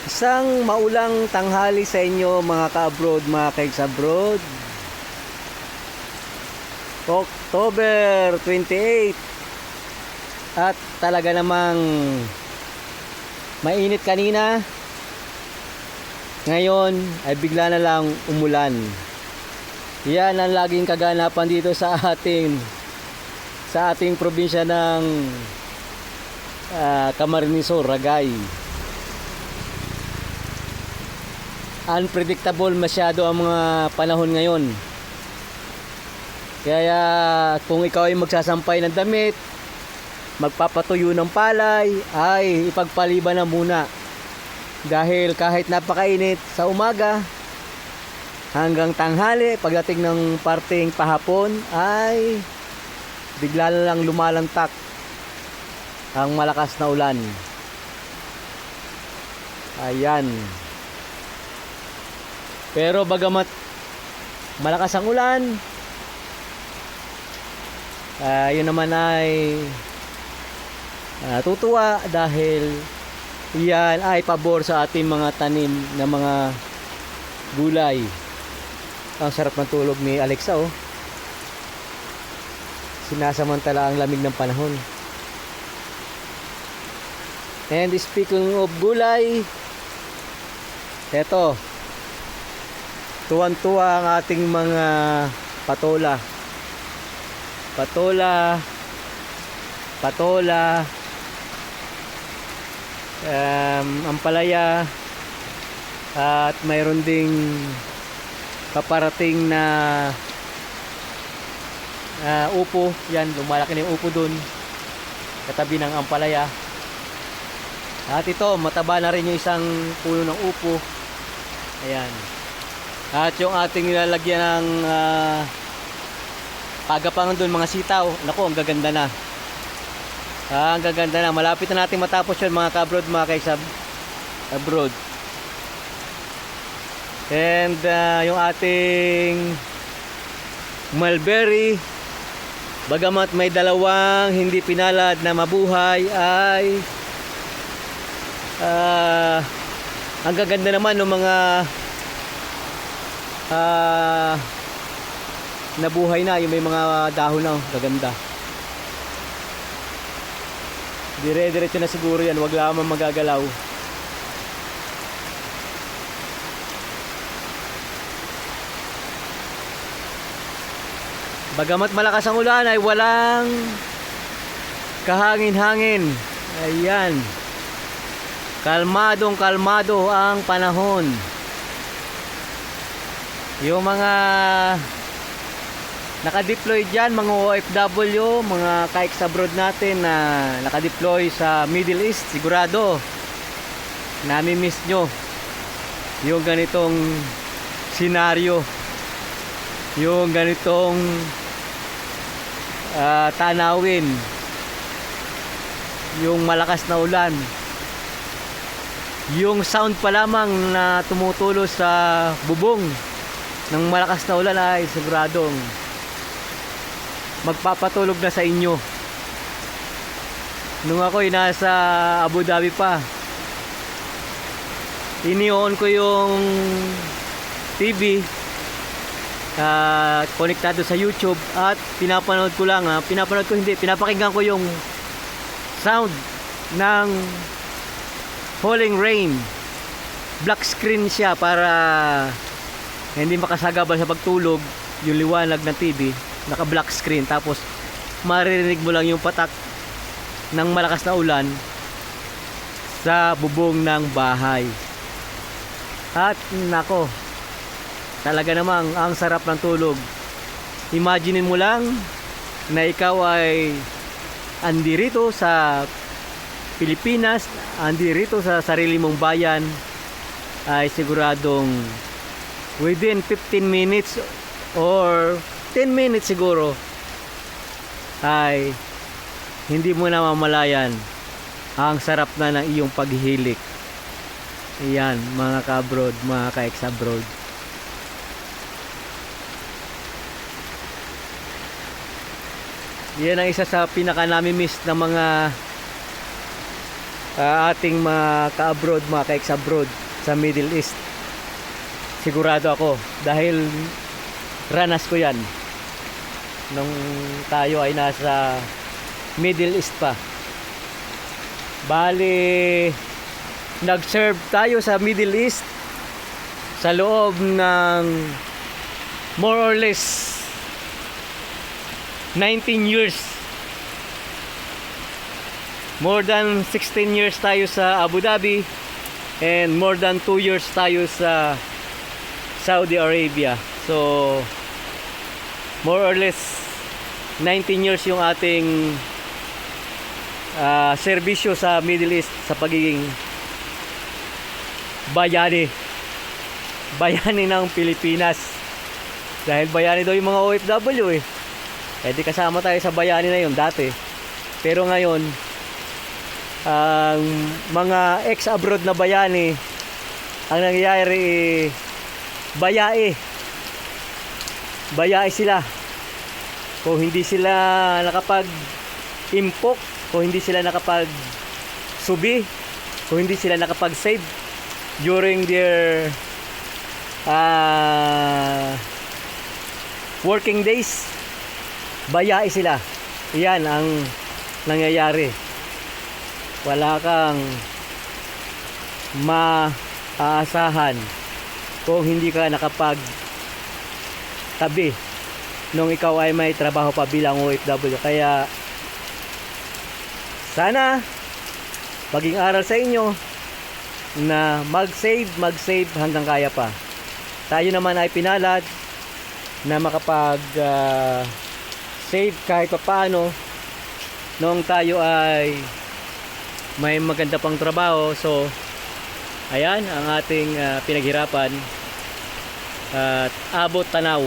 Isang maulang tanghali sa inyo mga ka-abroad, mga kaigs-abroad. October 28 at talaga namang mainit kanina. Ngayon ay bigla na lang umulan. Yan ang laging kaganapan dito sa ating probinsya ng Camarines Sur, Ragay. Unpredictable masyado ang mga panahon ngayon. Kaya kung ikaw ay magsasampay ng damit, magpapatuyo ng palay, ay ipagpaliban na muna. Dahil kahit napakainit sa umaga hanggang tanghali, pagdating ng parting pahapon ay bigla na lang lumalantak ang malakas na ulan. Ayan. Pero bagamat malakas ang ulan, yun naman ay tutuwa dahil yan ay pabor sa ating mga tanim na mga gulay. Ang sarap ng tulog ni Alexa, oh. Sinasamantala ang lamig ng panahon. And speaking of gulay, eto, tuwan-tuwa ang ating mga patola. Ampalaya, at mayroon ding paparating na upo. Yan, lumalaki na yung upo dun katabi ng ampalaya. At ito, mataba na rin yung isang puno ng upo. Ayan. At yung ating nilalagyan ng pagapangan doon, mga sitaw. Naku, ang gaganda na. Ang gaganda na. Malapit na natin matapos yun, mga ka-abroad, mga kaigs-abroad. And yung ating mulberry, bagamat may dalawang hindi pinalad na mabuhay, ay ang gaganda naman ng mga nabuhay na, yung may mga dahon na, gaganda. Dire-diretso na siguro yan, wag lamang magagalaw. Bagamat malakas ang ulan ay walang kahangin-hangin. Ayan, kalmadong kalmado ang panahon. Yung mga nakadeploy dyan, mga OFW, mga kaigs-abroad natin na nakadeploy sa Middle East, sigurado nami-miss nyo yung ganitong senaryo, yung ganitong tanawin, yung malakas na ulan, yung sound pa lamang na tumutulos sa bubong ng malakas na ulan ay siguradong magpapatulog na sa inyo. Nung ako'y nasa Abu Dhabi pa, ini-on ko yung TV, konektado sa YouTube, at pinapakinggan ko yung sound ng falling rain. Black screen siya para hindi makasagabal sa pagtulog yung liwanag ng TV. Naka black screen, tapos maririnig mo lang yung patak ng malakas na ulan sa bubong ng bahay. At nako, talaga namang ang sarap ng tulog. Imaginin mo lang na ikaw ay andirito sa Pilipinas, andirito sa sarili mong bayan, ay siguradong within 15 minutes or 10 minutes siguro ay hindi mo na mamalayan ang sarap na ng iyong paghihilik. Ayan, mga ka-abroad, mga ka-ex-abroad. Yan ang isa sa pinaka nami-miss ng mga ating mga ka-abroad, mga ka-ex-abroad sa Middle East. Sigurado ako dahil ranas ko yan nung tayo ay nasa Middle East pa. Bali, nag-serve tayo sa Middle East sa loob ng more or less 19 years. More than 16 years tayo sa Abu Dhabi and more than 2 years tayo sa Saudi Arabia. So more or less 19 years yung ating serbisyo sa Middle East sa pagiging bayani ng Pilipinas. Dahil bayani daw yung mga OFW eh. Di kasama tayo sa bayani na yun dati. Pero ngayon, ang mga ex-abroad na bayani, ang nangyayari bayae sila. Kung hindi sila nakapag-impok, kung hindi sila nakapag-subi, kung hindi sila nakapag-save during their working days, bayae sila. Yan ang nangyayari. Wala kang maaasahan kung hindi ka nakapag-tabi nung ikaw ay may trabaho pa bilang OFW. Kaya sana maging aral sa inyo na mag-save hanggang kaya pa. Tayo naman ay pinalad na makapag save kahit pa paano nung tayo ay may maganda pang trabaho. So ayan ang ating pinaghirapan at abot tanaw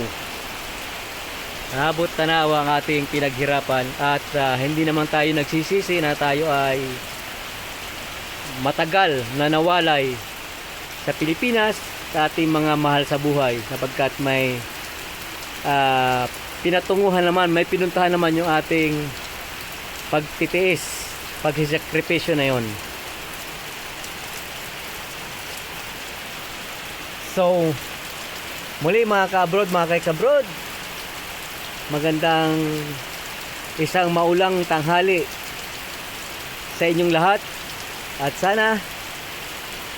ang ating pinaghirapan at hindi naman tayo nagsisisi na tayo ay matagal na nawalay sa Pilipinas sa ating mga mahal sa buhay, sapagkat may pinatunguhan naman, may pinuntahan naman yung ating pagtitiis, pagsisakripisyo na yon. So muli mga ka-abroad, mga ka-ex-abroad, magandang isang maulang tanghali sa inyong lahat at sana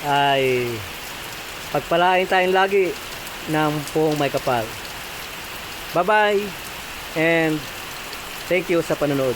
ay pagpalain tayong lagi ng Poong May Kapal. Bye bye and thank you sa panonood.